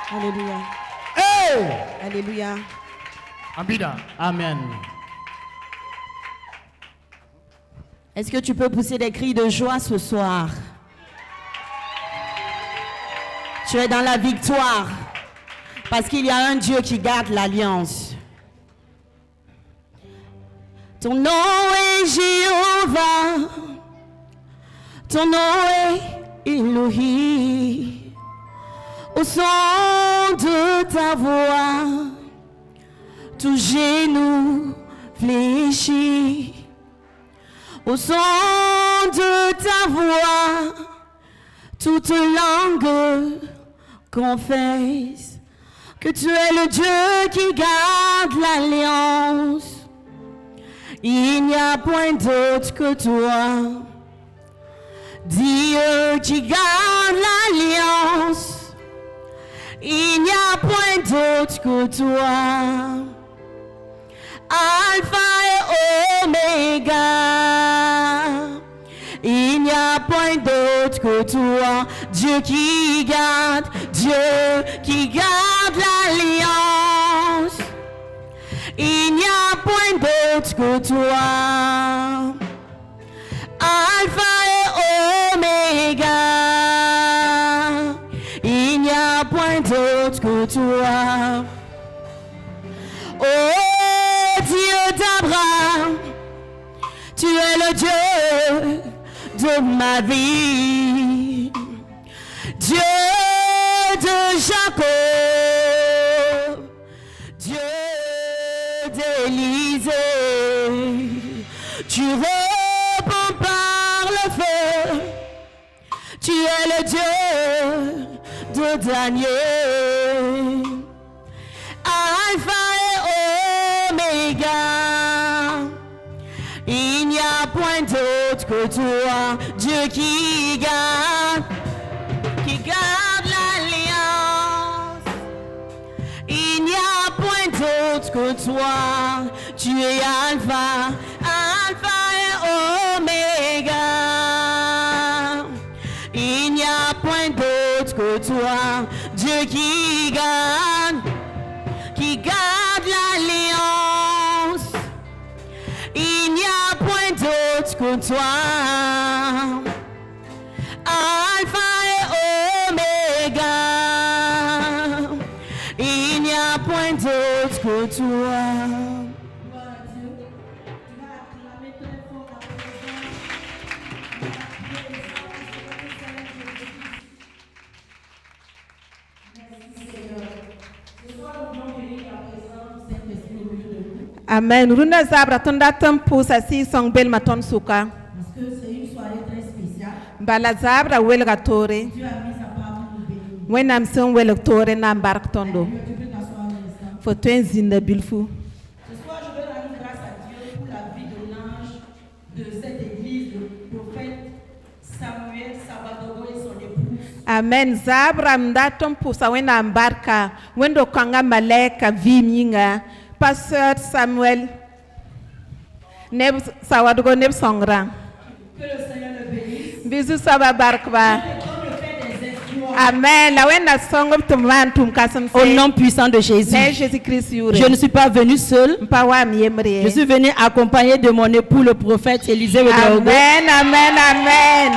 Alléluia. Hey! Alléluia. Ambida. Amen. Est-ce que tu peux pousser des cris de joie ce soir? Tu es dans la victoire parce qu'il y a un Dieu qui garde l'alliance. Ton nom est Jéhovah, ton nom est Elohim. Au son de ta voix, tout genou fléchit. Au son de ta voix, toute langue confesse que tu es le Dieu qui garde l'alliance. Il n'y a point d'autre que toi, Dieu qui garde l'alliance. Il n'y a point d'autre que toi, Alpha et Oméga. Il n'y a point d'autre que toi, Dieu qui garde l'alliance. Il n'y a point d'autre que toi, Alpha et Oméga. Il n'y a point d'autre que toi. Oh Dieu d'Abraham, tu es le Dieu de ma vie. Dieu de Jacob, Dieu d'Élisée, tu réponds par le feu. Tu es le Dieu de Daniel, Alpha et Oméga. Il n'y a point d'autre que toi, Dieu qui garde l'alliance. Il n'y a point d'autre que toi, tu es Alpha et Oméga. Il n'y a point d'autre que toi, Dieu qui garde l'alliance. Il n'y a point d'autre que toi, Alpha et Oméga. Il n'y a point d'autre que toi. Amen. Runa zabra tonda tempo sa si song bel maton suka. Parce que c'est une soirée très spéciale. Bala zabra wel gatore. Dieu a mis sa part pour nous bénir. Wenam son wel tore na bark tondo. Tu peux t'asseoir un instant. Fo twen na bilfu. Ce soir, je veux rendre grâce à Dieu pour la vie de l'ange de cette église, le prophète Samuel Sabadogo et son épouse. Amen. Zabra mda tempo sa wenam barka. Wendo kanga maleka viminga. Pasteur Samuel Neb Sawadogo Neb Songra. Que le Seigneur le bénisse. Bisous Saba Barkba. Amen. La wenda songom tumvan tum kasam. Au nom puissant de Jésus. Jésus-Christ. Je ne suis pas venu seul. Je suis venu accompagné de mon époux, le prophète Élisée Wedraogo. Amen, amen, amen.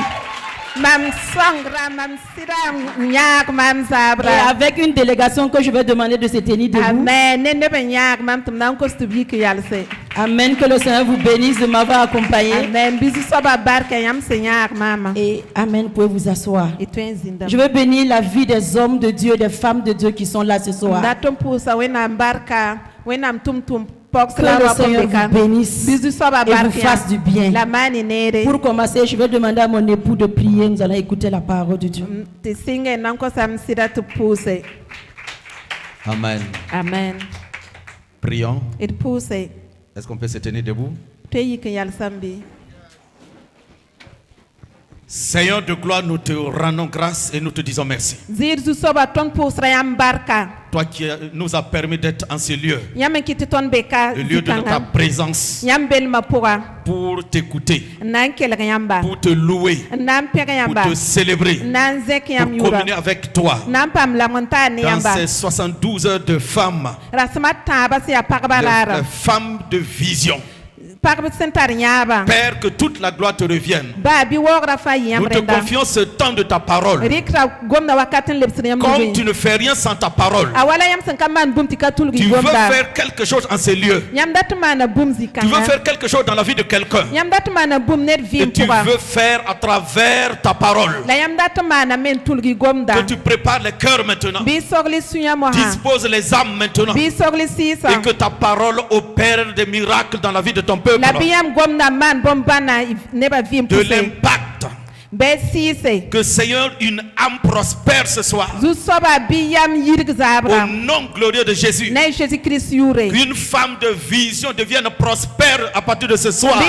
Mam Songra, mam Sira, Nyak, mam Zabra. Et avec une délégation que je vais demander de se tenir debout. Amen. Nyak, mam Tumnan Kostubi Kyalse. Amen. Que le Seigneur vous bénisse de m'avoir accompagné. Amen. Bisous Saba Barka Yam Seigneur, maman. Et Amen. Vous pouvez vous asseoir. Et toi, Zinda. Je veux bénir la vie des hommes de Dieu, des femmes de Dieu qui sont là ce soir. Datum Pousa, Wenam Barka, Wenam Tum Tum. Que le Seigneur vous bénisse et vous fasse du bien. Pour commencer, je vais demander à mon époux de prier. Nous allons écouter la parole de Dieu. Amen. Amen. Prions. Est-ce qu'on peut se tenir debout? Seigneur de gloire, nous te rendons grâce et nous te disons merci. Toi qui nous as permis d'être en ce lieu, le lieu de ta présence, pour t'écouter, pour te louer, pour te célébrer, pour communier avec toi dans ces 72 heures de femmes, de femmes de vision. Père, que toute la gloire te revienne. Nous te confions ce temps de ta parole. Comme tu ne fais rien sans ta parole, tu veux faire quelque chose en ces lieux. Tu veux faire quelque chose dans la vie de quelqu'un. Et tu veux faire à travers ta parole. Que tu prépares les cœurs maintenant. Dispose les âmes maintenant. Et que ta parole opère des miracles dans la vie de ton peuple. De l'impact. Que Seigneur, une âme prospère ce soir. Au nom glorieux de Jésus. Qu'une femme de vision devienne prospère à partir de ce soir.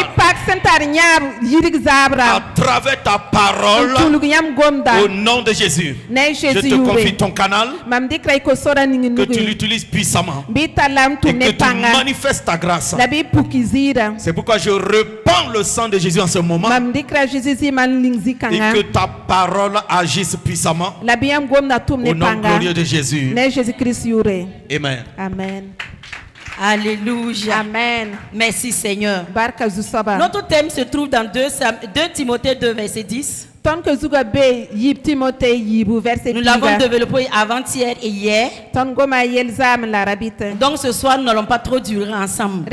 À travers ta parole. Au nom de Jésus. Je te confie ton canal. Que tu l'utilises puissamment. Et que tu manifestes ta grâce. C'est pourquoi je répands le sang de Jésus en ce moment. Et que ta parole agisse puissamment. Au nom glorieux de Jésus. Amen. Amen. Alléluia. Amen. Merci Seigneur. Notre thème se trouve dans 2 Timothée 2 verset 10. Nous l'avons développé avant-hier et hier. Donc ce soir, nous n'allons pas trop durer ensemble.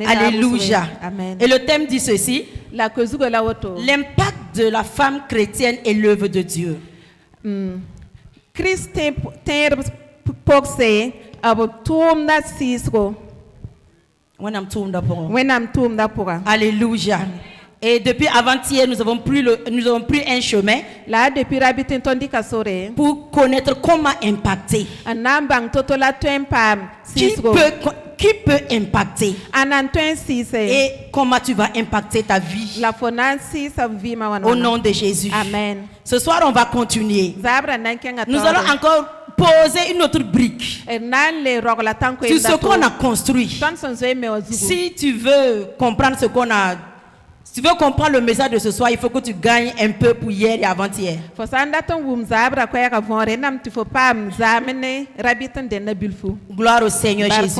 Alléluia. Amen. Et le thème dit ceci: l'impact de la femme chrétienne et l'œuvre de Dieu. Alléluia. Et depuis avant-hier, nous avons pris un chemin pour connaître comment impacter. Qui peut impacter? Et comment tu vas impacter ta vie? Au nom de Jésus. Amen. Ce soir, on va continuer. Nous allons encore poser une autre brique sur ce qu'on a construit. Si tu veux comprendre ce qu'on a, si tu veux comprendre le message de ce soir, il faut que tu gagnes un peu pour hier et avant-hier. Gloire au Seigneur Jésus.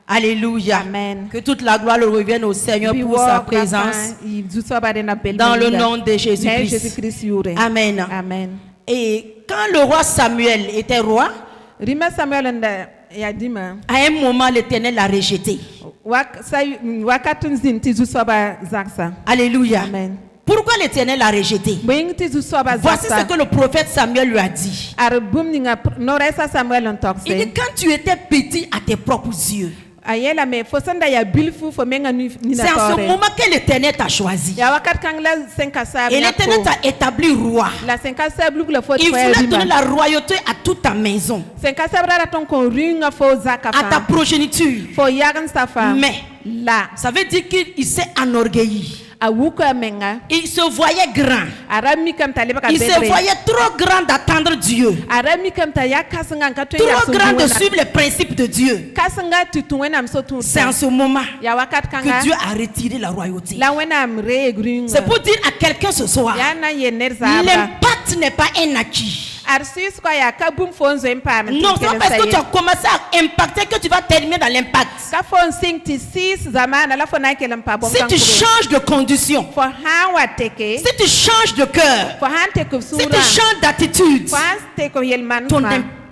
Alléluia. Amen. Que toute la gloire revienne au Seigneur pour sa présence. Dans le nom de Jésus-Christ. Amen. Amen. Et quand le roi Samuel était roi, à un moment, l'Éternel l'a rejeté. Alléluia. Amen. Pourquoi l'Éternel l'a rejeté? Voici ce que le prophète Samuel lui a dit. Il dit: quand tu étais petit à tes propres yeux, c'est en ce moment que l'Éternel t'a choisi. Et l'Éternel t'a établi roi. Il voulait donner la royauté à toute ta maison, à ta progéniture. Mais ça veut dire qu'il s'est enorgueilli. Il se voyait grand. Il se voyait trop grand d'attendre Dieu. Trop grand de suivre les principes de Dieu. C'est en ce moment que Dieu a retiré la royauté. C'est pour dire à quelqu'un ce soir: l'impact n'est pas un acquis. Non, c'est pas parce que tu as commencé à impacter que tu vas terminer dans l'impact. Si tu changes de condition, si tu changes de cœur, si tu changes d'attitude,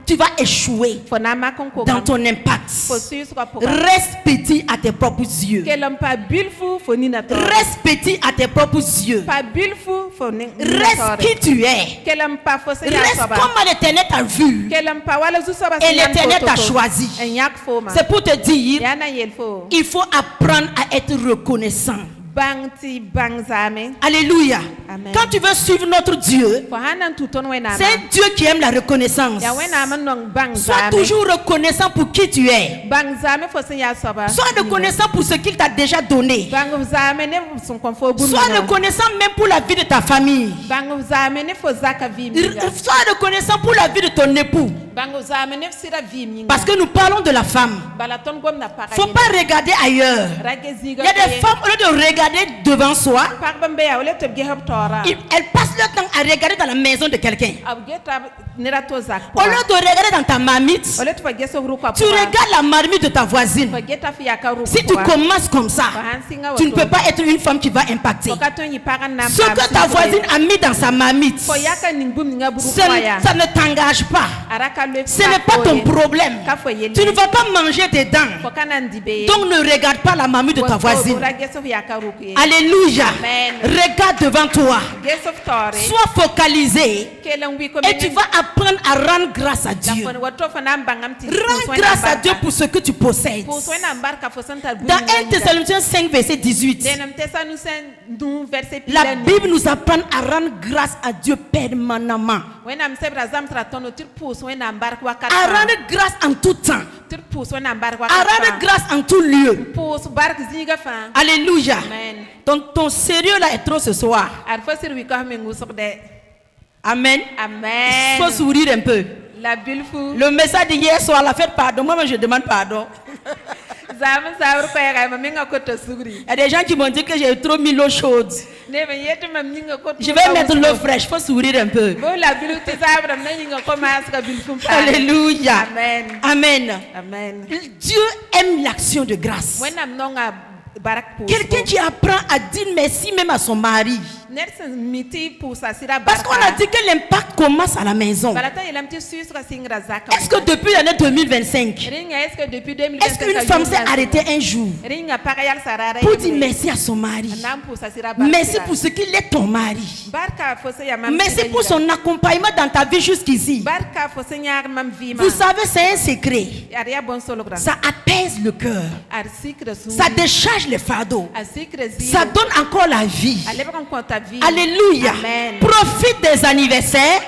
tu vas échouer dans ton impact. Reste petit à tes propres yeux. Reste petit à tes propres yeux. Reste qui tu es. Reste comme l'Éternel t'a vu. Et l'Éternel t'a choisi. C'est pour te dire, il faut apprendre à être reconnaissant. Alléluia. Amen. Quand tu veux suivre notre Dieu, c'est un Dieu qui aime la reconnaissance. Sois toujours reconnaissant pour qui tu es. Sois reconnaissant pour ce qu'il t'a déjà donné. Sois reconnaissant même pour la vie de ta famille. Sois reconnaissant pour la vie de ton époux. Parce que nous parlons de la femme. Il ne faut pas regarder ailleurs. Il y a des femmes, au lieu de regarder devant soi, elles passent leur temps à regarder dans la maison de quelqu'un. Au lieu de regarder dans ta marmite, tu regardes la marmite de ta voisine. Si tu commences comme ça, tu ne peux pas être une femme qui va impacter. Ce que ta voisine a mis dans sa marmite, ça ne t'engage pas. Ce n'est pas ton problème. Tu ne vas pas manger dedans. Donc ne regarde pas la marmite de ta voisine. Alléluia. Regarde devant toi. Sois focalisé. Et tu vas apprendre à rendre grâce à Dieu. Rends grâce à Dieu pour ce que tu possèdes. Dans 1 Thessaloniciens 5 verset 18, la Bible nous apprend à rendre grâce à Dieu permanemment. À rendre grâce en tout temps. À rendre grâce en tout lieu. Alléluia. Donc ton sérieux là est trop ce soir. Amen. Il faut sourire un peu. Le message d'hier soir, la fête pardon. Moi je demande pardon. Il y a des gens qui m'ont dit que j'ai trop mis l'eau chaude. Je vais mettre l'eau fraîche, il faut sourire un peu. Alléluia. Amen. Amen. Dieu aime l'action de grâce. Quelqu'un qui apprend à dire merci même à son mari. Parce qu'on a dit que l'impact commence à la maison. Est-ce que depuis l'année 2025, est-ce qu'une femme s'est arrêtée un jour pour dire merci à son mari? Merci pour ce qu'il est ton mari. Merci pour son accompagnement dans ta vie jusqu'ici. Vous savez, c'est un secret. Ça apaise le cœur. Ça décharge les fardeaux. Ça donne encore la vie. Alléluia. Amen. Profite des anniversaires.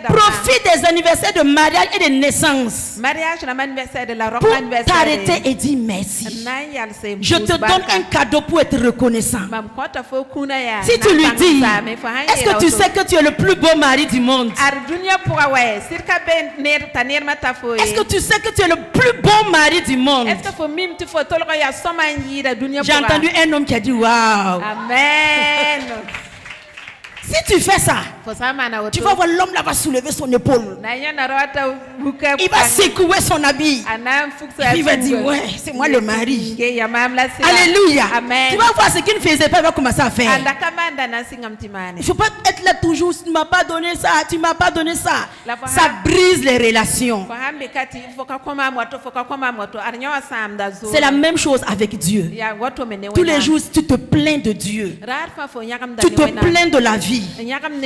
Profite des anniversaires de mariage et de naissance pour t'arrêter et dire merci. Je te donne un cadeau pour être reconnaissant. Si tu lui dis, est-ce que tu sais que tu es le plus beau mari du monde? Est-ce que tu sais que tu es le plus beau mari du monde? J'ai entendu un homme qui a dit waouh. Amen. Si tu fais ça, tu vas voir l'homme là va soulever son épaule. Il va secouer son habit. Il va dire ouais, c'est moi le mari. Alléluia. Amen. Tu vas voir ce qu'il ne faisait pas, il va commencer à faire. Il ne faut pas être là toujours, tu ne m'as pas donné ça, tu ne m'as pas donné ça. Ça brise les relations. C'est la même chose avec Dieu. Tous les jours, tu te plains de Dieu. Tu te plains de la vie.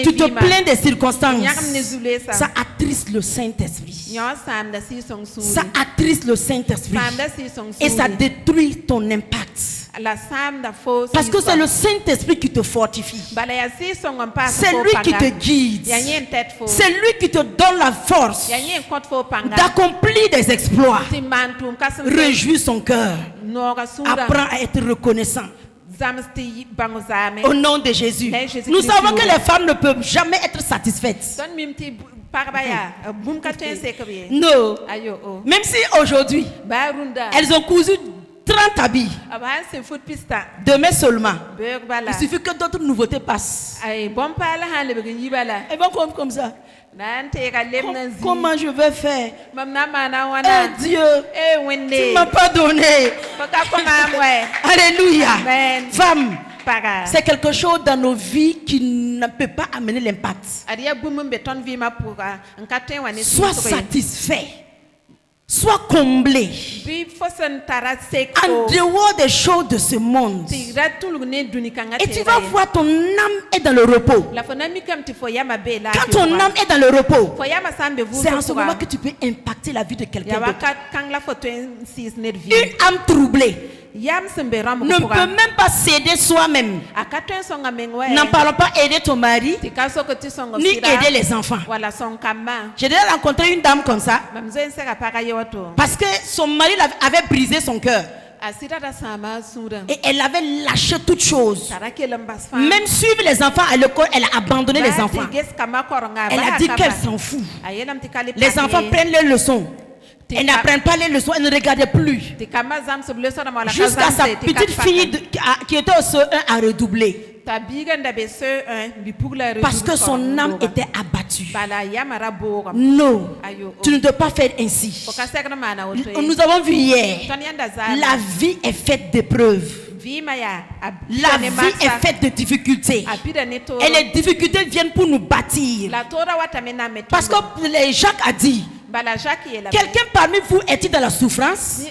Tu te plains des circonstances. Ça attriste le Saint-Esprit. Ça attriste le Saint-Esprit. Et ça détruit ton impact. Parce que c'est le Saint-Esprit qui te fortifie. C'est lui qui te guide. C'est lui qui te donne la force d'accomplir des exploits. Réjouis son cœur. Apprends à être reconnaissant. Au nom de Jésus. Nous savons que les femmes ne peuvent jamais être satisfaites. Non. Même si aujourd'hui, elles ont cousu 30 habits. Demain seulement. Il suffit que d'autres nouveautés passent. Elles vont comme ça. Comment je vais faire? Dieu, tu ne m'as pas donné. Alléluia. Femme, c'est quelque chose dans nos vies qui ne peut pas amener l'impact. Sois satisfait. Sois comblé en dehors des choses de ce monde. Et tu vas voir ton âme est dans le repos. Quand ton âme est dans le repos, c'est en ce moment que tu peux impacter la vie de quelqu'un d'autre. Une âme troublée ne peut même pas s'aider soi-même. N'en parlons pas aider ton mari, ni aider les enfants. J'ai déjà rencontré une dame comme ça, parce que son mari avait brisé son cœur. Et elle avait lâché toutes choses. Même suivre les enfants à l'école, elle a abandonné les enfants. Elle a dit qu'elle s'en fout. Les enfants prennent les leçons. Elle n'apprend pas les leçons, elle ne regardait plus. Jusqu'à sa petite fille qui était au CE1 à redoubler. Parce que son âme était abattue. Non, tu ne dois pas faire ainsi. Nous avons vu hier, la vie est faite d'épreuves. La vie est faite de difficultés. Et les difficultés viennent pour nous bâtir. Parce que Jacques a dit, quelqu'un parmi vous est-il dans la souffrance?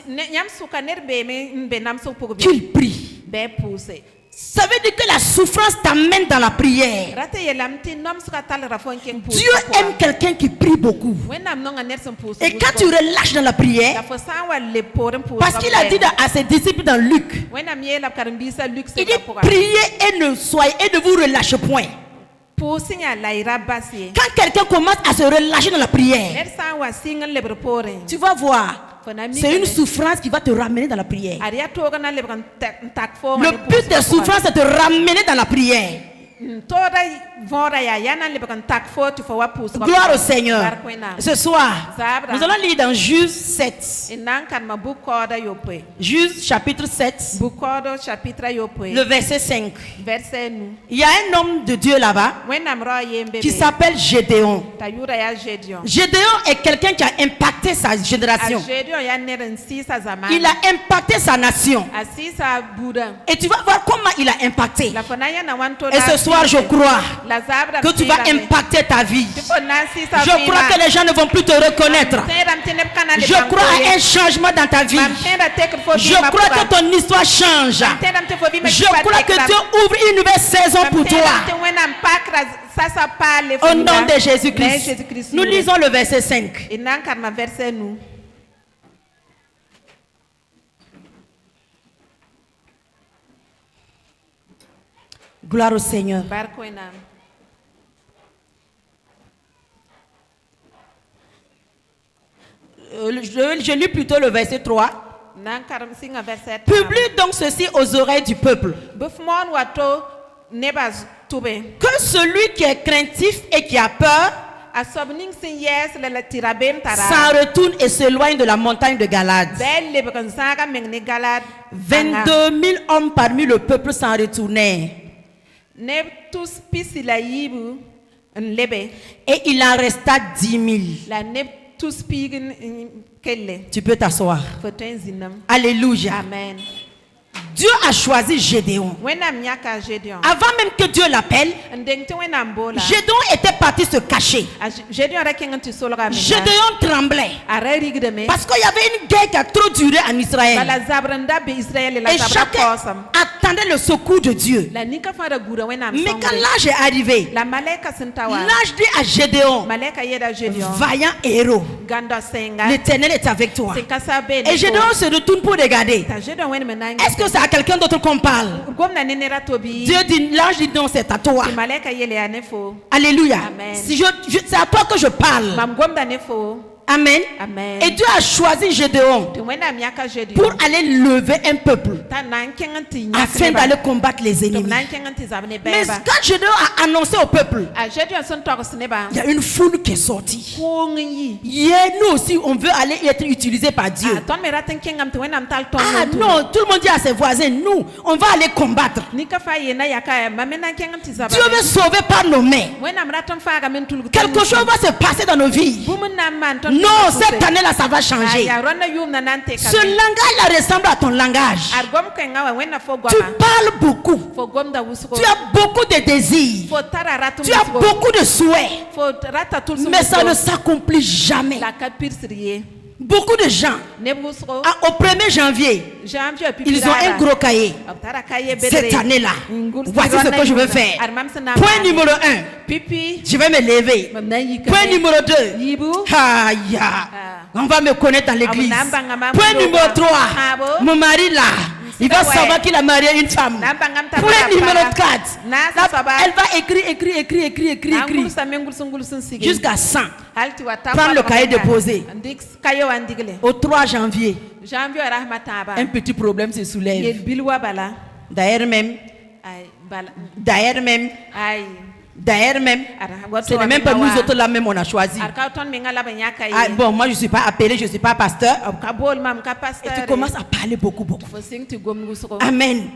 Qu'il prie. Ça veut dire que la souffrance t'amène dans la prière. Dieu aime quelqu'un qui prie beaucoup. Et quand tu relâches dans la prière, parce qu'il a dit à ses disciples dans Luc, il dit priez et ne vous relâchez point. Quand quelqu'un commence à se relâcher dans la prière, tu vas voir, c'est une souffrance qui va te ramener dans la prière. Le but des souffrances, c'est de te ramener dans la prière. Gloire au Seigneur. Ce soir, nous allons lire dans Juge 7. Juge chapitre 7, le verset 5. Il y a un homme de Dieu là-bas qui s'appelle Gédéon. Gédéon est quelqu'un qui a impacté sa génération. Il a impacté sa nation. Et tu vas voir comment il a impacté. Et ce soir, je crois que tu vas impacter ta vie. Je crois que les gens ne vont plus te reconnaître. Je crois à un changement dans ta vie. Je crois que ton histoire change. Je crois que Dieu ouvre une nouvelle saison pour toi. Au nom de Jésus-Christ. Nous lisons le verset 5. Gloire au Seigneur. Je lis plutôt le verset 3. Publie donc ceci aux oreilles du peuple. Que celui qui est craintif et qui a peur s'en retourne et s'éloigne de la montagne de Galade. 22 000 hommes parmi le peuple s'en retournèrent. Et il en resta 10 000. Tu peux t'asseoir. Alléluia. Amen. Dieu a choisi Gédéon. Avant même que Dieu l'appelle, Gédéon était parti se cacher. Gédéon tremblait. Parce qu'il y avait une guerre qui a trop duré en Israël. Et chacun attendait le secours de Dieu. Mais quand l'âge est arrivé, l'âge dit à Gédéon, vaillant héros, l'Éternel est avec toi. Et Gédéon se retourne pour regarder. Est-ce que c'est à quelqu'un d'autre qu'on parle? Dieu dit, l'ange dit non, c'est à toi. Alléluia. C'est à toi que je parle. Amen. Amen. Et Dieu a choisi Gédéon pour aller lever un peuple afin d'aller combattre les ennemis. Mais quand Gédéon a annoncé au peuple, il y a une foule qui est sortie. Hier, nous aussi, on veut aller être utilisé par Dieu. Ah non, tout le monde dit à ses voisins, nous, on va aller combattre. Dieu veut sauver par nos mains. Quelque chose va se passer dans nos vies. Non, cette année-là, ça va changer. Ce langage-là ressemble à ton langage. Tu parles beaucoup. Tu as beaucoup de désirs. Tu as beaucoup de souhaits. Mais ça ne s'accomplit jamais. Beaucoup de gens, au 1er janvier, ils ont un gros cahier. Cette année-là, voici ce que je veux faire. Point numéro 1, je vais me lever. Point numéro 2, on va me connaître dans l'église. Point numéro 3, mon mari là, il va savoir qu'il a marié une femme. Point numéro 4, elle va écrire. Jusqu'à 100. Prends le cahier déposé. Au 3 janvier, un petit problème se soulève. D'ailleurs même, ce n'est même pas nous autres là même on a choisi. Bon, moi je ne suis pas appelé, je ne suis pas pasteur. Et tu commences à parler beaucoup. Amen.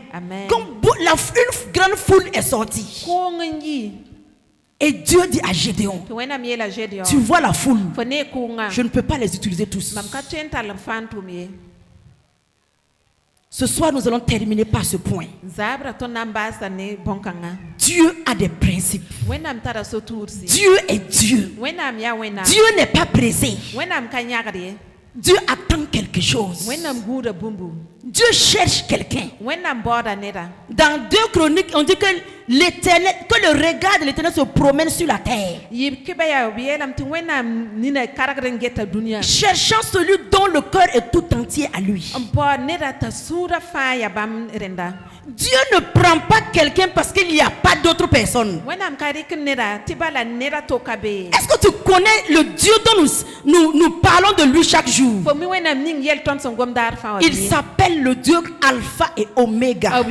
Comme une grande foule est sortie. Et Dieu dit à Gédéon, tu vois la foule, je ne peux pas les utiliser tous. Ce soir, nous allons terminer par ce point. Dieu a des principes. Dieu est Dieu. Dieu n'est pas pressé. Dieu attend quelque chose. Dieu cherche quelqu'un. Dans 2 Chroniques, on dit que le regard de l'Éternel se promène sur la terre, cherchant celui dont le cœur est tout entier à lui. Dieu ne prend pas quelqu'un parce qu'il n'y a pas d'autres personnes. Est-ce que tu connais le Dieu dont nous parlons de lui chaque jour? Il s'appelle le Dieu Alpha et Oméga. Le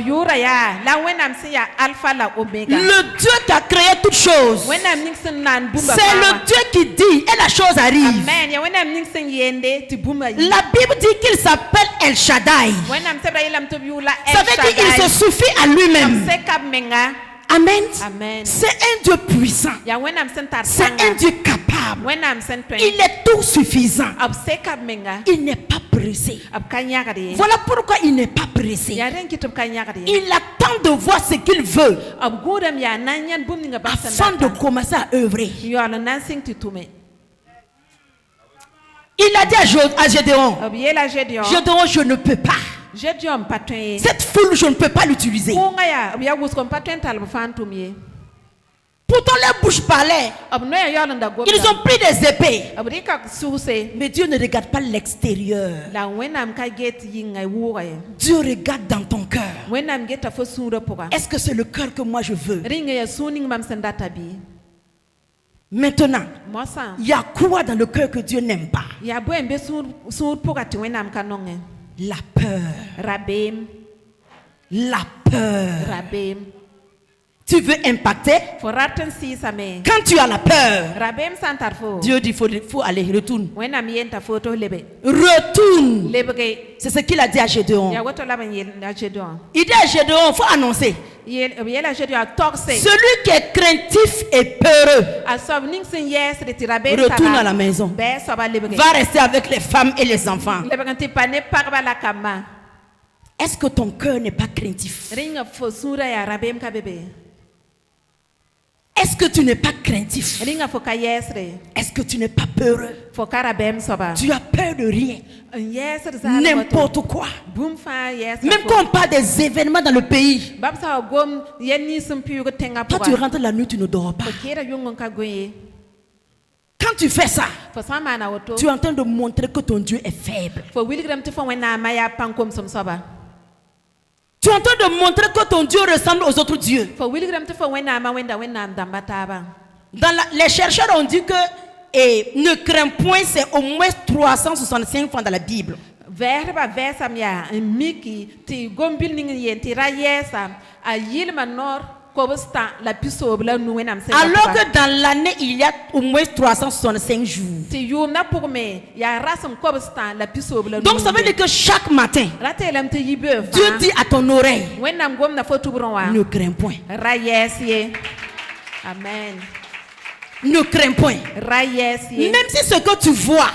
Dieu qui a créé toutes choses. C'est le Dieu qui dit et la chose arrive. La Bible dit qu'il s'appelle El Shaddai. Ça veut dire qu'il se suffit à lui-même. Amen. C'est un Dieu puissant. C'est un Dieu capable. Il est tout suffisant. Il n'est pas pressé. Voilà pourquoi il n'est pas pressé. Il attend de voir ce qu'il veut afin de commencer à œuvrer. Il a dit à Gédéon, Gédéon, je ne peux pas. Cette foule, je ne peux pas l'utiliser. Pourtant, leur bouche parlait. Ils ont pris des épées. Mais Dieu ne regarde pas l'extérieur. Dieu regarde dans ton cœur. Est-ce que c'est le cœur que moi je veux? Maintenant, il y a quoi dans le cœur que Dieu n'aime pas? La peur. La peur. Tu veux impacter? Quand tu as la peur, Dieu dit faut aller, retourne. Retourne. C'est ce qu'il a dit à Gédéon. Il dit à Gédéon, il faut annoncer. Celui qui est craintif et peureux retourne à la maison. Va rester avec les femmes et les enfants. Est-ce que ton cœur n'est pas craintif? Est-ce que tu n'es pas craintif? Est-ce que tu n'es pas peureux? Tu as peur de rien. N'importe quoi. Même quand on parle des événements dans le pays, quand tu rentres la nuit, tu ne dors pas. Quand tu fais ça, tu es en train de montrer que ton Dieu est faible. Tu es en train de montrer que ton Dieu ressemble aux autres dieux. Les chercheurs ont dit que ne crains point, c'est au moins 365 fois dans la Bible. Alors que dans l'année, il y a au moins 365 jours. Donc ça veut dire que chaque matin, Dieu dit à ton oreille, ne crains point. Amen. Ne crains point. Même si ce que tu vois,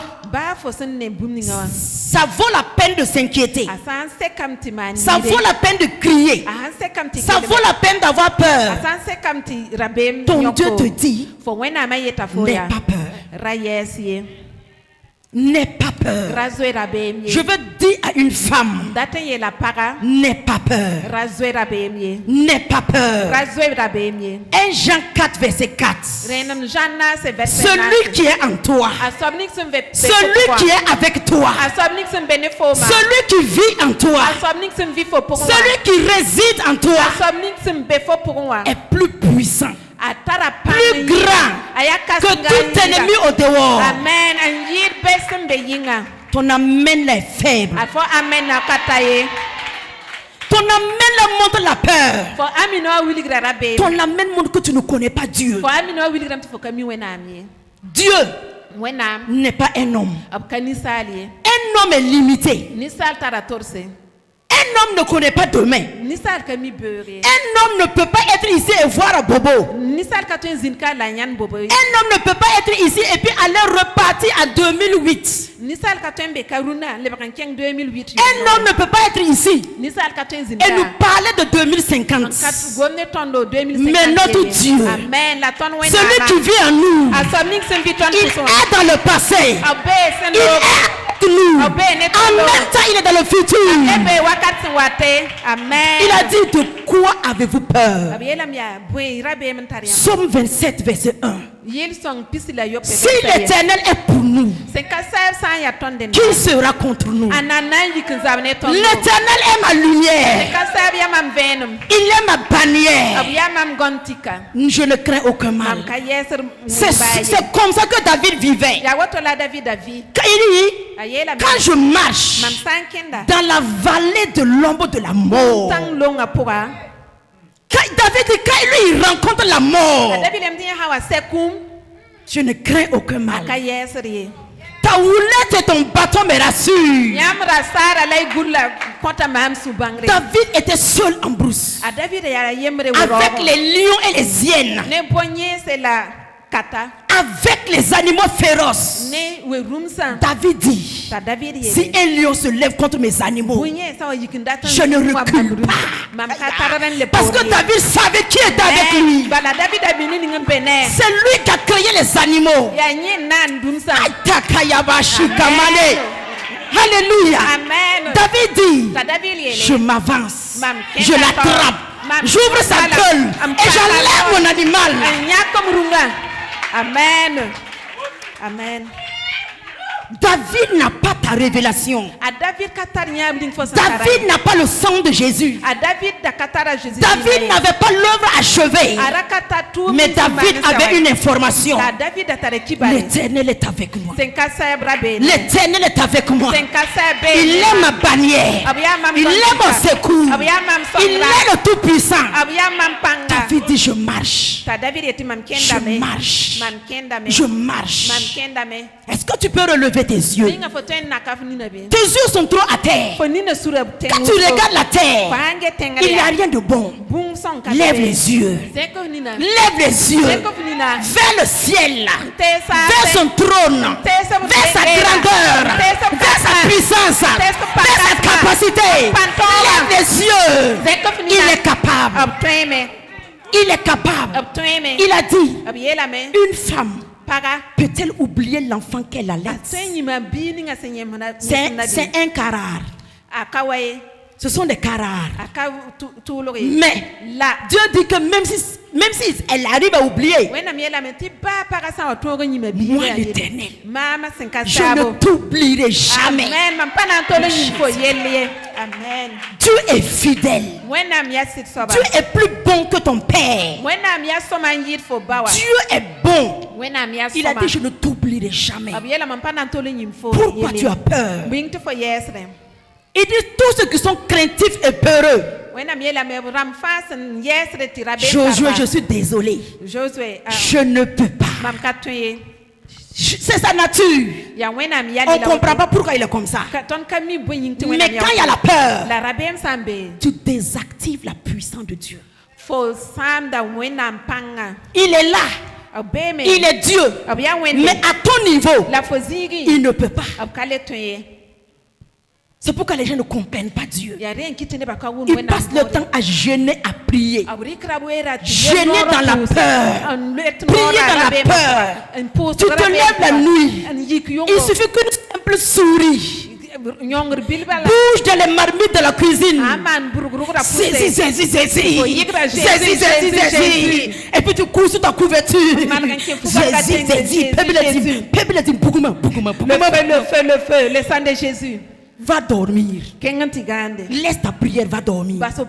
ça vaut la peine de s'inquiéter. Ça vaut la peine de crier. Ça vaut la peine d'avoir peur. Ton Dieu te dit, n'aie pas peur. N'aie pas peur. Je veux dire à une femme, n'aie pas peur. N'aie pas peur. 1 Jean 4, verset 4. Celui qui est en toi, celui qui est avec toi, celui qui vit en toi, celui qui réside en toi est plus puissant, plus grand que tout ennemi au dehors. Ton amen est faible. Ton amen montre la peur. Ton amen montre que tu ne connais pas Dieu. Dieu n'est pas un homme. Un homme est limité. Un homme ne connaît pas demain. Un homme ne peut pas être ici et voir un bobo. Un homme ne peut pas être ici et puis aller repartir à 2008. Un homme ne peut pas être ici et nous parler de 2050. Mais notre Dieu, celui qui vit en nous, il est dans le passé. Il est nous. En même temps, il est dans le futur. Il a dit: de quoi avez-vous peur? Psaume 27, verset 1. Si l'Éternel est pour nous, qui sera contre nous? L'Éternel est ma lumière. Il est ma bannière. Je ne crains aucun mal. C'est comme ça que David vivait. Il dit: quand je marche dans la vallée de l'ombre de la mort, David dit, quand lui il rencontre la mort, je ne crains aucun mal. Ta houlette et ton bâton me rassurent. David était seul en brousse, avec les lions et les hyènes, avec les animaux féroces. David dit: si un lion se lève contre mes animaux, je ne recule pas. Parce que David savait qui était avec lui. C'est lui qui a créé les animaux. Alléluia. David dit: je m'avance, je l'attrape, j'ouvre sa gueule et j'enlève mon animal. Amen. Amen. David n'a pas ta révélation. David n'a pas le sang de Jésus. David n'avait pas l'œuvre achevée. Mais David avait une information. L'Éternel est avec moi. L'Éternel est avec moi. Il est ma bannière. Il est mon secours. Il est le Tout-Puissant. David dit: je marche. Je marche. Je marche. Est-ce que tu peux relever tes yeux? Tes yeux sont trop à terre. Quand tu regardes la terre, il n'y a rien de bon. Lève les yeux. Lève les yeux vers le ciel, vers son trône, vers sa grandeur, vers sa puissance, vers sa capacité. Lève les yeux. Il est capable. Il est capable. Il a dit: une femme peut-elle oublier l'enfant qu'elle allait? C'est un carrare. Ce sont des carrares. Mais là, Dieu dit que même si elle arrive à oublier, moi l'Éternel, je ne t'oublierai jamais. Amen. Dieu est fidèle. Dieu est plus bon que ton père. Dieu est bon. Il a dit: je ne t'oublierai jamais. Pourquoi tu as peur? Il dit: tous ceux qui sont craintifs et peureux. Josué, je suis désolé. Je ne peux pas. C'est sa nature. On ne comprend pas pourquoi il est comme ça. Mais quand il y a la peur, tu désactives la puissance de Dieu. Il est là. Il est Dieu. Mais à ton niveau, il ne peut pas. C'est pourquoi les gens ne comprennent pas Dieu. Ils passent le temps à jeûner, à prier. Jeûner dans la peur. Prier dans la peur. Tu te lèves la nuit. Il suffit qu'une simple souris bouge dans les marmites de la cuisine. Et puis tu cours sur ta couverture. Le feu, le sang de Jésus. Va dormir. Laisse ta prière, va dormir. Parce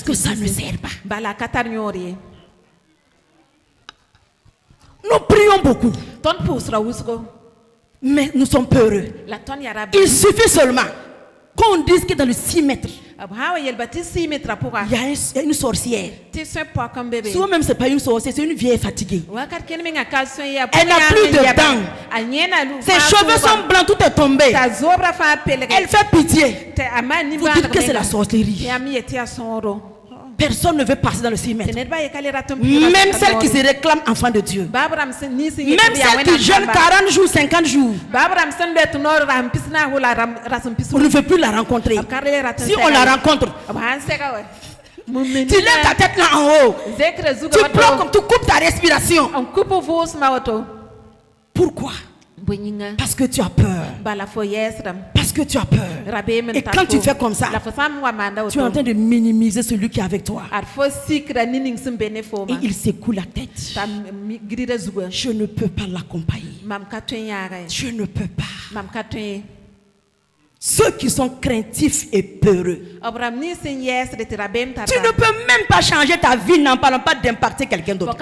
que ça ne sert pas. Nous prions beaucoup. Mais nous sommes peureux. Il suffit seulement qu'on dise que dans le 6 mètres, il y a une sorcière. Souvent même, ce n'est pas une sorcière, c'est une vieille fatiguée. Elle n'a plus de dents. Ses cheveux sont blancs, tout est tombé. Elle fait pitié. Vous dites que c'est la sorcellerie. Personne ne veut passer dans le 6 mètres. Même celle qui se réclame enfant de Dieu. Même celle qui jeûne 40 jours, 50 jours. On ne veut plus la rencontrer. Si on la rencontre, tu lèves ta tête là en haut. Tu pleures comme tu coupes ta respiration. Pourquoi? Parce que tu as peur. Parce que tu as peur. Et quand tu fais comme ça, tu es en train de minimiser celui qui est avec toi. Et il secoue la tête. Je ne peux pas l'accompagner. Je ne peux pas. Ceux qui sont craintifs et peureux. Tu ne peux même pas changer ta vie, n'en parlant pas d'impacter quelqu'un d'autre.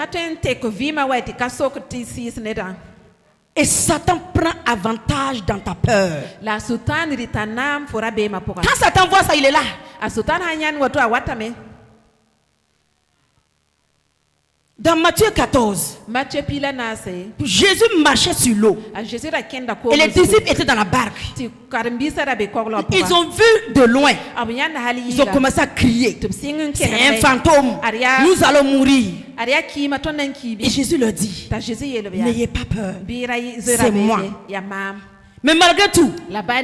Et Satan prend avantage dans ta peur. Quand Satan voit ça, il est là. Dans Matthieu 14, Jésus marchait sur l'eau. Et les disciples étaient dans la barque. Ils ont vu de loin. Ils ont commencé à crier. C'est un fantôme. Nous allons mourir. Et Jésus leur dit, n'ayez pas peur. C'est moi. Mais malgré tout,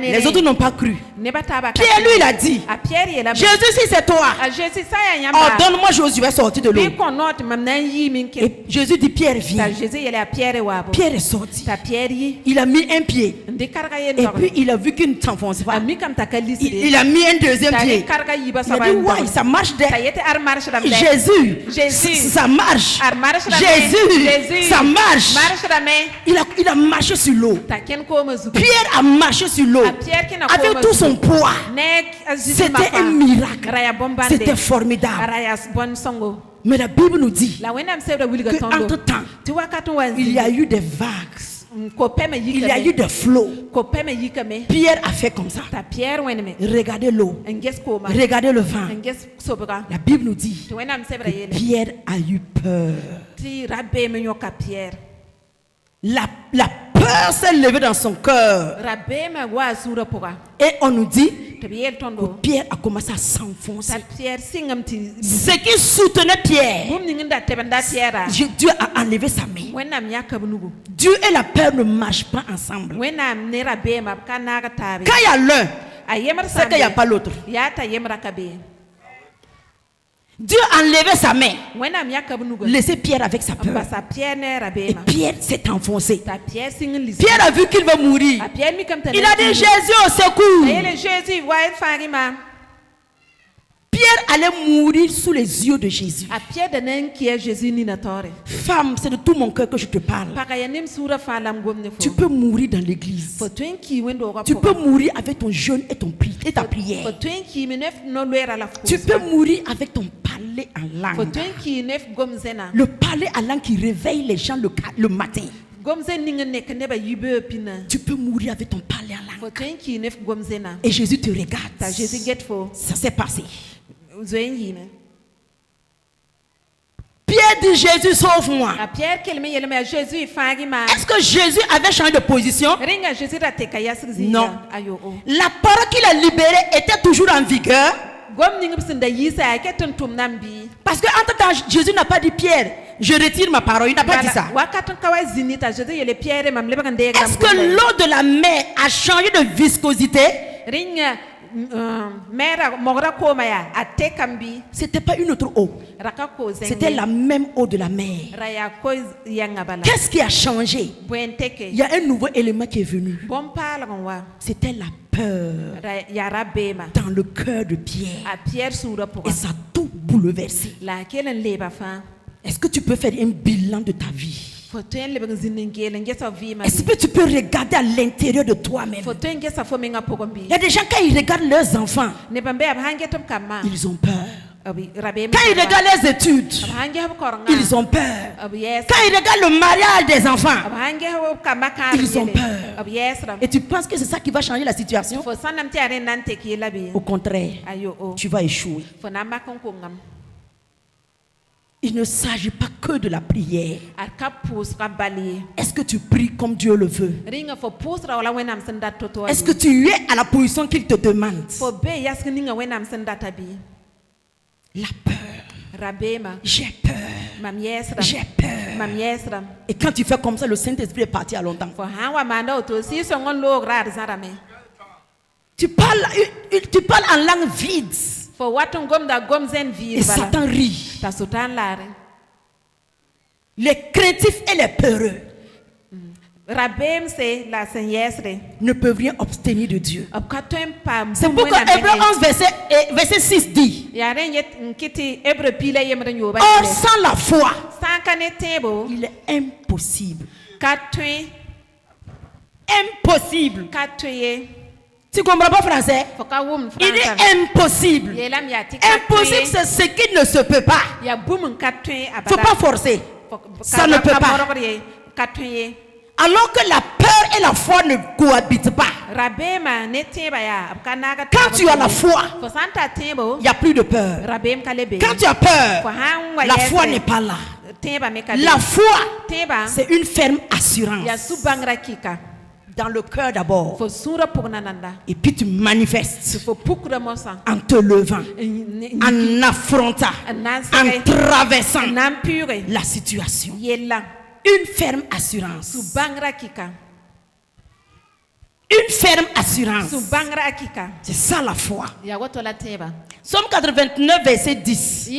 les autres n'ont pas cru. Pierre, lui, il a dit, Jésus, si c'est toi, ordonne-moi Josué sortir de l'eau. Et Jésus dit, Pierre, viens. Pierre est sorti. Il a mis un pied. Et puis, il a vu qu'il ne s'enfonce pas. Il a mis un deuxième pied. Il a dit, ouais, ça marche. Jésus, ça marche. Jésus, ça marche. Il a marché sur l'eau. Pierre a marché sur l'eau avec tout son poids. C'était un miracle. C'était formidable. Mais la Bible nous dit qu'entre temps, il y a eu des vagues. Il y a eu des flots. Pierre a fait comme ça. Regardez l'eau. Regardez le vent. La Bible nous dit que Pierre a eu peur. La peur s'est levée dans son cœur. Et on nous dit que Pierre a commencé à s'enfoncer. Ce qui soutenait Pierre, Dieu a enlevé sa main. Dieu et la peur ne marchent pas ensemble. Quand il y a l'un, c'est qu'il n'y a pas l'autre. Dieu a enlevé sa main, laissé Pierre avec sa peur. Et Pierre s'est enfoncé. Pierre a vu qu'il va mourir. Il a dit, Jésus au secours. Pierre allait mourir sous les yeux de Jésus. Femme, c'est de tout mon cœur que je te parle. Tu peux mourir dans l'église. Tu peux mourir avec ton jeûne et ta prière. Tu peux mourir avec ton parler en langue. Le parler en langue qui réveille les gens le matin. Tu peux mourir avec ton parler en langue. Et Jésus te regarde. Ça s'est passé. Pierre dit, Jésus, sauve-moi. Est-ce que Jésus avait changé de position? Non. La parole qu'il a libérée était toujours en vigueur. Parce qu'entre temps, Jésus n'a pas dit, Pierre, je retire ma parole. Il n'a pas dit ça. Est-ce que l'eau de la mer a changé de viscosité? C'était pas une autre eau. C'était la même eau de la mer. Qu'est-ce qui a changé? Il y a un nouveau élément qui est venu. C'était la peur dans le cœur de Pierre. Et ça a tout bouleversé. Est-ce que tu peux faire un bilan de ta vie? Est-ce que tu peux regarder à l'intérieur de toi-même? Il y a des gens, quand ils regardent leurs enfants, ils ont peur. Quand ils regardent les études, ils ont peur. Quand ils regardent le mariage des enfants, ils ont peur. Et tu penses que c'est ça qui va changer la situation? Au contraire, tu vas échouer. Il ne s'agit pas que de la prière. Est-ce que tu pries comme Dieu le veut? Est-ce que tu es à la position qu'il te demande? La peur. J'ai peur. J'ai peur. Et quand tu fais comme ça, le Saint-Esprit est parti à longtemps. Tu parles en langue vide. Et Satan rit. Les craintifs et les peureux ne peuvent rien obtenir de Dieu. C'est pourquoi Hébreux 11 verset 6 dit: or sans la foi, il est impossible. Impossible. Tu comprends pas français? Il est impossible. Impossible, c'est ce qui ne se peut pas. Faut pas forcer. Ça ne peut pas. Alors que la peur et la foi ne cohabitent pas. Quand tu as la foi, il n'y a plus de peur. Quand tu as peur, la foi n'est pas là. La foi, c'est une ferme assurance. Dans le cœur d'abord. Et puis tu manifestes en te levant, en affrontant, en traversant la situation. Une ferme assurance. Une ferme assurance. C'est ça la foi. Somme 89 verset 10.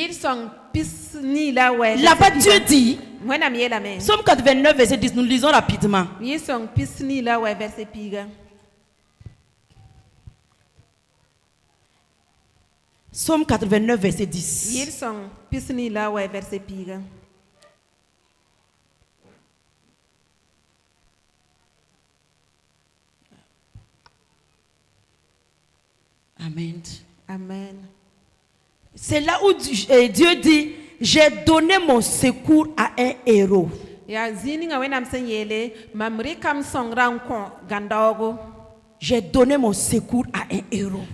Là-bas Dieu dit, Somme 89 verset 10, nous lisons rapidement. Somme 89 verset 10. Amen. Amen. C'est là où Dieu dit: j'ai donné mon secours à un héros. J'ai donné mon secours à un héros.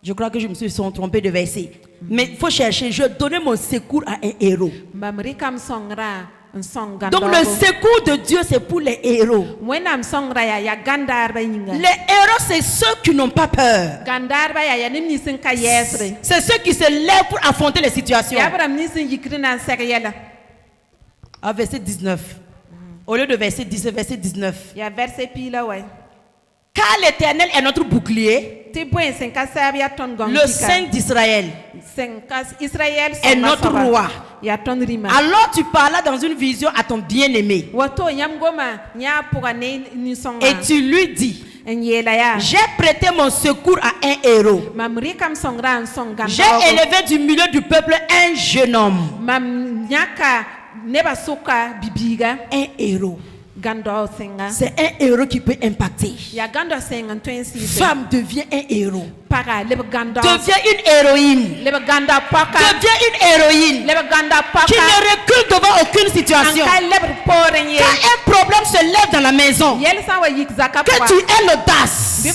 Je crois que je me suis trompé de verset. Mais il faut chercher: je donnais mon secours à un héros. Donc le secours de Dieu, c'est pour les héros. Les héros, c'est ceux qui n'ont pas peur. C'est ceux qui se lèvent pour affronter les situations. À verset 19. Au lieu de verset 10, verset 19. Car l'Éternel est notre bouclier, le Saint d'Israël est notre roi. Alors tu parlas dans une vision à ton bien-aimé et tu lui dis: j'ai prêté mon secours à un héros. J'ai élevé du milieu du peuple un jeune homme. Un héros. C'est un héros qui peut impacter. Femme devient un héros. Devient une héroïne. Devient une héroïne qui ne recule devant aucune situation. Quand un problème se lève dans la maison, que tu aies l'audace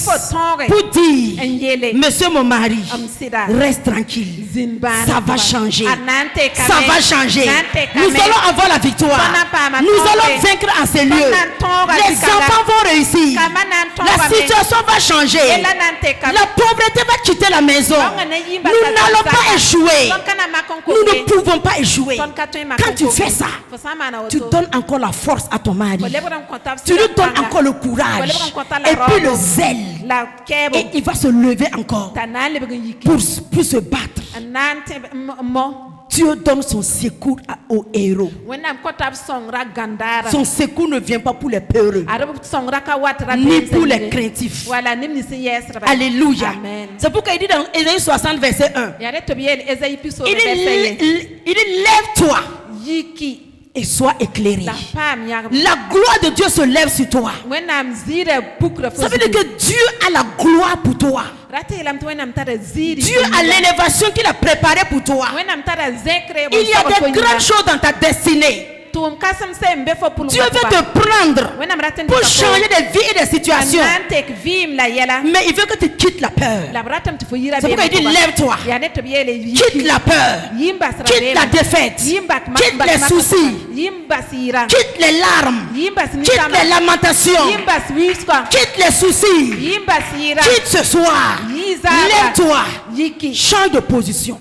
pour dire: monsieur mon mari, reste tranquille, ça va changer. Ça va changer. Nous allons avoir la victoire. Nous allons vaincre en ces lieux. Les enfants vont réussir. La situation va changer. La pauvreté va quitter la maison. Nous n'allons pas échouer. Nous ne pouvons pas échouer. Quand tu fais ça, tu donnes encore la force à ton mari. Tu lui donnes encore le courage et puis le zèle. Et il va se lever encore pour se battre. Dieu donne son secours aux héros. Son secours ne vient pas pour les peureux, ni pour les craintifs. Alléluia. C'est pourquoi il dit dans Ésaïe 60, verset 1, il dit lève-toi et sois éclairé. La gloire de Dieu se lève sur toi. Ça veut dire que Dieu a la gloire pour toi. Dieu a l'élévation qu'il a préparée pour toi. Il y a des grandes choses dans ta destinée. Dieu veut te prendre pour changer des vies et des situations. Mais il veut que tu quittes la peur. C'est pourquoi il dit lève-toi. Quitte la peur. Quitte la défaite. Quitte les soucis. Quitte les larmes. Quitte les lamentations. Quitte les soucis. Quitte ce soir. Lève-toi. Change de position.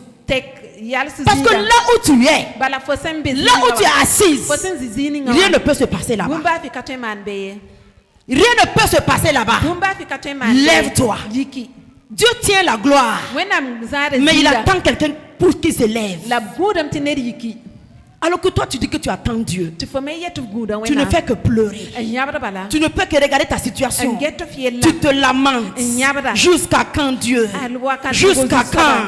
Parce que là où tu es, là où tu es assise, rien ne peut se passer là-bas. Rien ne peut se passer là-bas. Lève-toi. Dieu tient la gloire, mais il attend quelqu'un pour qu'il se lève. Alors que toi tu dis que tu attends Dieu, tu ne fais que pleurer. Tu ne peux que regarder ta situation. Tu te lamentes. Jusqu'à quand Dieu? Jusqu'à quand?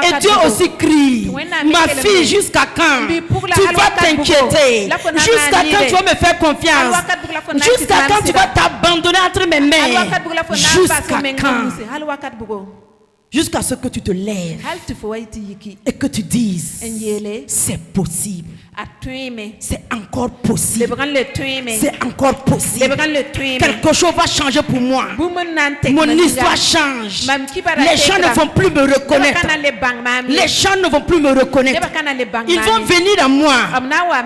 Et Dieu aussi crie, ma fille, jusqu'à quand? Tu vas t'inquiéter. Jusqu'à quand tu vas me faire confiance? Jusqu'à quand tu vas t'abandonner entre mes mains? Jusqu'à quand? Jusqu'à ce que tu te lèves et que tu dises c'est possible. C'est encore possible. C'est encore possible. Quelque chose va changer pour moi. Mon histoire change. Les gens ne vont plus me reconnaître. Les gens ne vont plus me reconnaître. Ils vont venir à moi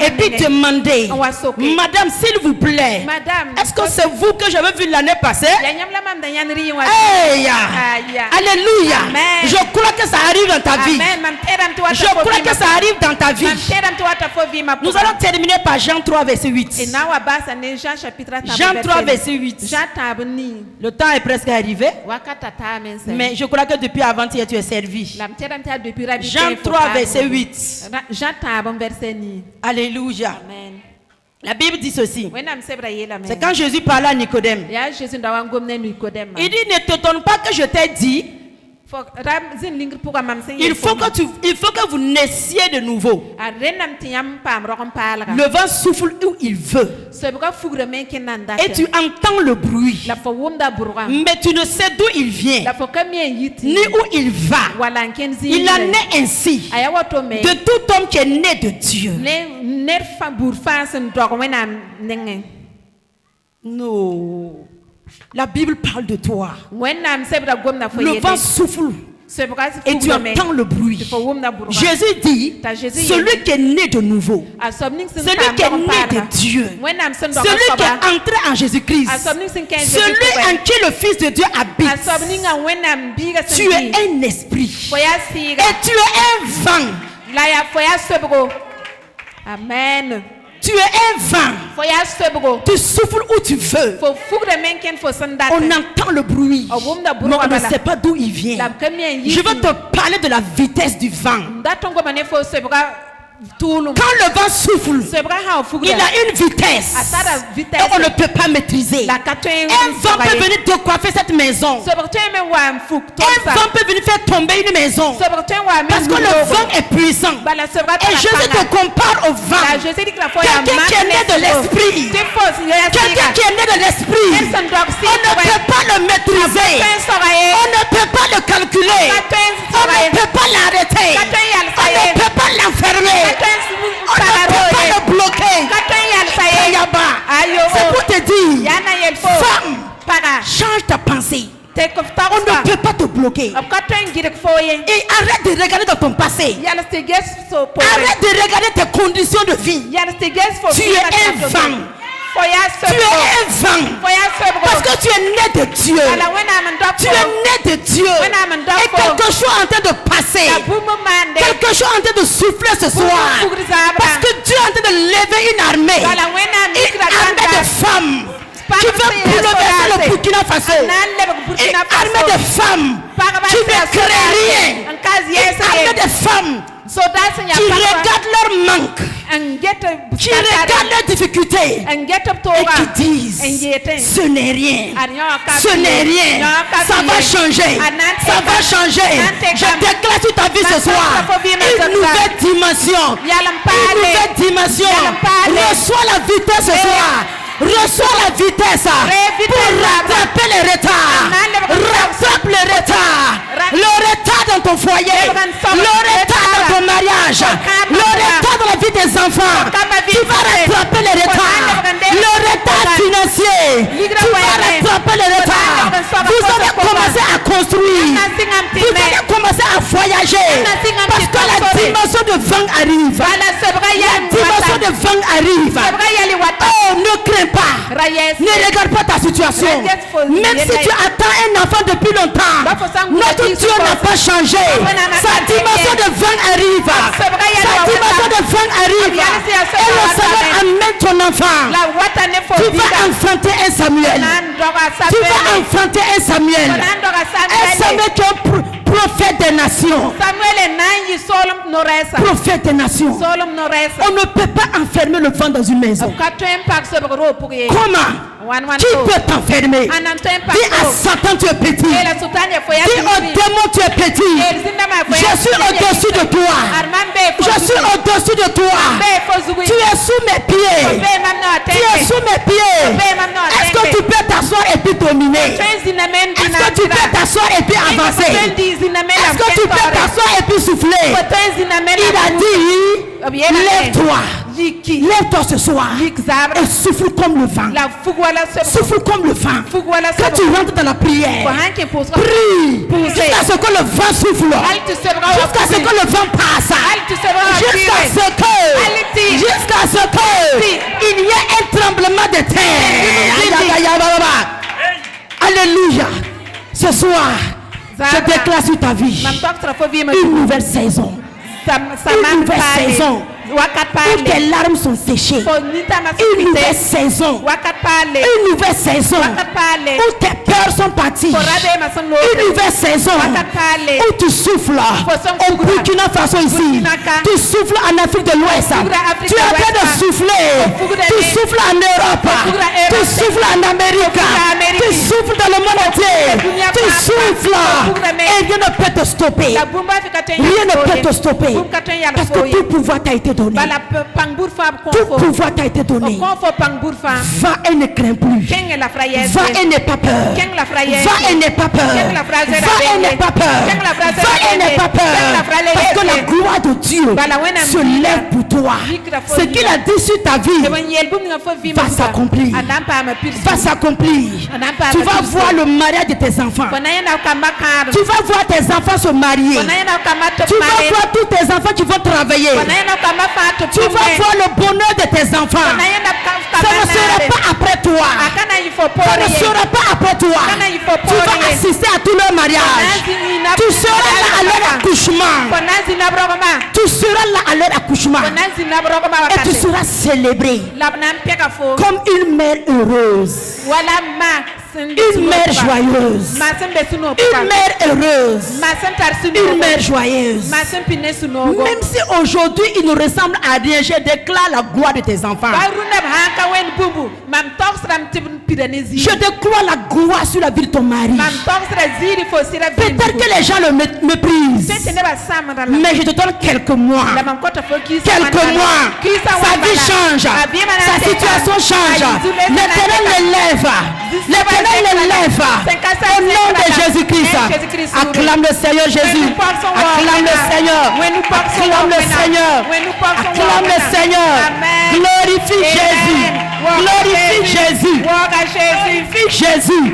et puis demander, Madame, s'il vous plaît, est-ce que c'est vous que j'avais vu l'année passée? Hey, alléluia. Je crois que ça arrive dans ta vie. Je crois que ça arrive dans ta vie. Nous allons terminer par Jean 3, verset 8. Jean 3, verset 8. Le temps est presque arrivé. Mais je crois que depuis avant-hier, tu es servi. Jean 3, verset 8. Alléluia. La Bible dit ceci. C'est quand Jésus parlait à Nicodème. Il dit, ne t'étonne pas que je t'ai dit, il faut que vous naissiez de nouveau. Le vent souffle où il veut. Et tu entends le bruit. Mais tu ne sais d'où il vient, ni où il va. Il en est ainsi de tout homme qui est né de Dieu. Non. La Bible parle de toi. Le vent souffle et tu entends le bruit. Jésus dit, celui qui est né de nouveau, celui qui est né de Dieu, celui qui est entré en Jésus-Christ, celui en qui le Fils de Dieu habite, tu es un esprit et tu es un vent. Amen. Tu es un vent. Tu souffles où tu veux. On entend le bruit, mais on ne sait pas d'où il vient. Je veux te parler de la vitesse du vent. Quand le vent souffle, il a une vitesse et on ne peut pas maîtriser. Un vent peut venir décoiffer cette maison. Un vent peut venir faire tomber une maison. Parce que le vent est puissant. Et Jésus te compare au vent. Quelqu'un qui est né de l'esprit. Quelqu'un qui est né de l'esprit. On ne peut pas le maîtriser. On ne peut pas le calculer. On ne peut pas l'arrêter. On ne peut pas l'enfermer. On ne peut pas le bloquer. C'est pour te dire, femme, change ta pensée. On ne peut pas te bloquer. Et arrête de regarder dans ton passé. Arrête de regarder tes conditions de vie. Tu es un vent. Tu es un vent. Parce que tu es né de Dieu. Tu es né de Dieu. Et quelque chose est en train de passer. Quelque chose est en train de souffler ce soir. Parce que Dieu est en train de lever une armée. Une armée de femmes qui veulent bouleverser le Burkina Faso. Et armée de femmes qui ne créent rien. Et armée de femmes qui regardent leur manque, qui regardent leurs difficultés et qui disent ce n'est rien, ce n'est rien, ça va changer, ça va changer. Je déclare sur ta vie ce soir une nouvelle dimension, une nouvelle dimension. Reçois la vitesse ce soir. Reçois la vitesse pour rattraper le retard. Rattrape le retard. Le retard dans ton foyer. Le retard dans ton mariage. Le retard dans la vie des enfants. Tu vas rattraper le retard. Le retard financier. Tu vas rattraper le retard. Vous allez commencer à construire. Vous allez commencer à voyager. Parce que la dimension de vent arrive. La dimension de vent arrive. Oh, ne crains pas. Ne regarde pas ta situation. Même si tu attends un enfant depuis longtemps, notre Dieu n'a pas changé. Sa dimension de vent arrive. Sa dimension de vent arrive. Et le Seigneur amène ton enfant. Tu vas enfanter un Samuel. Tu vas enfanter un Samuel. Un Samuel qui est prophète des nations. Prophète des nations. On ne peut pas enfermer le vent dans une maison. Comment? Qui peut t'enfermer? Dis à Satan tu es petit. Dis au démon tu es petit. Je suis au-dessus de toi. Je suis au-dessus de toi. Tu es sous mes pieds. Tu es sous mes pieds. Est-ce que tu peux t'asseoir et puis dominer? Est-ce que tu peux t'asseoir et puis avancer? Est-ce que tu peux t'asseoir et puis souffler? Il a dit, lève-toi. Lève-toi ce soir et souffle comme le vent. Souffle comme le vent. Quand tu rentres dans la prière, prie jusqu'à ce que le vent souffle, jusqu'à ce que le vent passe, jusqu'à ce que il y ait un tremblement de terre. Alléluia. Ce soir, je déclare sur ta vie une nouvelle saison. Une nouvelle saison. Où tes larmes sont séchées. Une nouvelle saison. Une nouvelle saison. Où tes peurs sont parties. Une nouvelle saison. Où tu souffles. Au Burkina Faso ici. Tu souffles en Afrique de l'Ouest. Tu es en train de souffler. Tu souffles en Europe. Tu souffles en Amérique. Tu souffles dans le monde entier. Tu souffles. Et rien ne peut te stopper. Rien ne peut te stopper. Parce que tout pouvoir t'a été donné. Tout pouvoir t'a été donné. Va et ne crains plus. Va et n'aie pas peur. Va et n'aie pas peur. Va et n'aie pas peur. Va et n'aie pas peur. Parce que la gloire de Dieu se lève pour toi. Ce qu'il a dit sur ta vie va s'accomplir. Va s'accomplir. Tu vas voir le mariage de tes enfants. Tu vas voir tes enfants se marier. Tu vas voir tous tes enfants qui vont travailler. Tu vas voir le bonheur de tes enfants. Ça ne sera pas après toi. Ça ne sera pas après toi. Tu vas assister à tout leur mariage. Tu seras là à leur accouchement. Tu seras là à leur accouchement. Et tu seras célébré comme une mère heureuse. Une mère joyeuse. Une mère heureuse. Une mère joyeuse. Même si aujourd'hui il ne ressemble à rien, je déclare la gloire de tes enfants. Je déclare la gloire sur la vie de ton mari. Peut-être que les gens le méprisent, mais je te donne quelques mois. Quelques mois. Sa vie change. Sa situation change. L'Éternel l'élève. L'Éternel l'élève. Au nom de Jésus-Christ. Acclame le Seigneur Jésus. Acclame le Seigneur. Acclame le Seigneur. Acclame le Seigneur. Glorifie Jésus. Glorifie Jésus. Glorifie Jésus.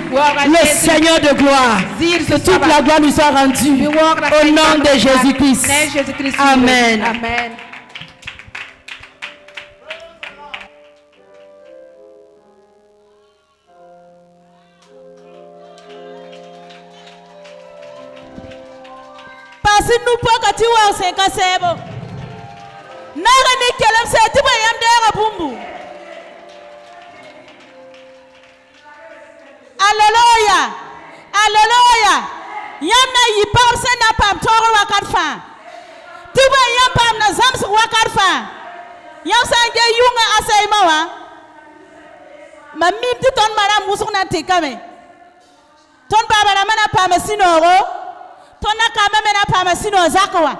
Le Seigneur de gloire. Que toute la gloire nous soit rendue. Au nom de Jésus-Christ. Amen. Amen. Nous pas que tu vois 5 ans c'est bon. N'a rien dit qu'elle me dit yam de bumbu. ma. Yam sange yunga asay mawa. Ma mimti ton mara musuna tekame. Ton baba na mana pa masinoro. Ton na kama mena pa masino zakwa.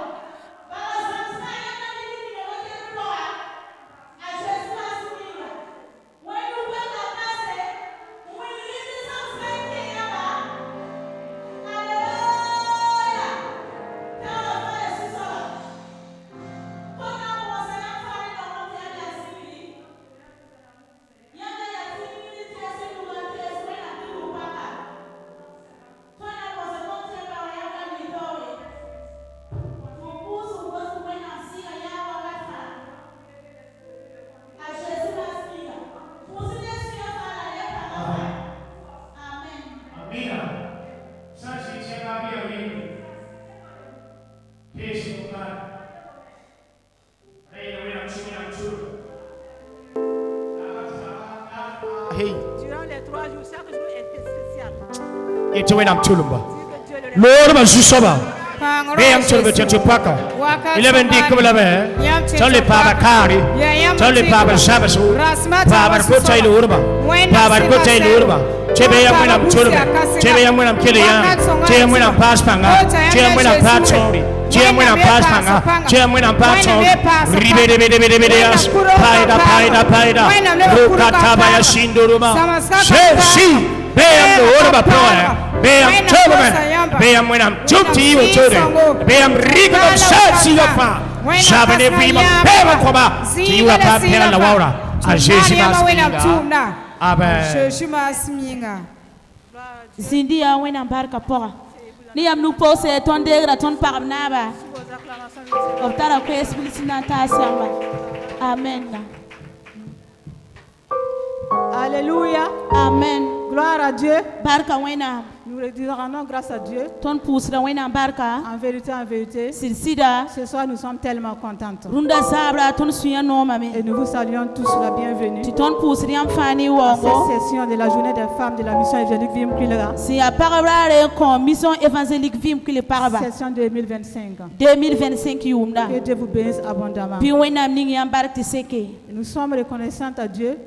Wenam tulumba Lord ma jusaba Beyam tulba chupaka 11 dik kublabe Tole paba kari Tole paba shabasu Paba kutai lurba Paba kutai lurba Chebe yam wenam tulba Chebe yam wenam kiliya Chebe wenam paspanga Chebe wenam patsori Chebe wenam paspanga Chebe wenam patsori Ribe yas Paida Rukataba yashinduruma Sheshi Beyam lurba proya Beyam Tolman, Beyam when I'm took to you, children. Beyam Rigam Shatsi Yapa, Shabane Prima Pema Koba, you are Pamela Laura, Amen. Zindia when I'm Barcapora. Niam nu pose ton degra ton parnaba. Of Tara Quest Wilsonata Samba. Amen. Alléluia. Amen. Gloire à Dieu. Barca wena. Nous rendons grâce à Dieu. Ton pousse la wena barca. En vérité. Silsida. Ce soir nous sommes tellement contentes. Runda sabra ton suya no mame. Et nous vous saluons tous la bienvenue. Tu ton pousse riam fani wo. Cette session de la journée des femmes de la mission évangélique Vim Kilera. Si à parabrare comme mission évangélique Vim Kilera. Session 2025. 2025 yumna. Que Dieu vous bénisse abondamment. Puis wena mningi am barti seke. Nous sommes reconnaissants à Dieu.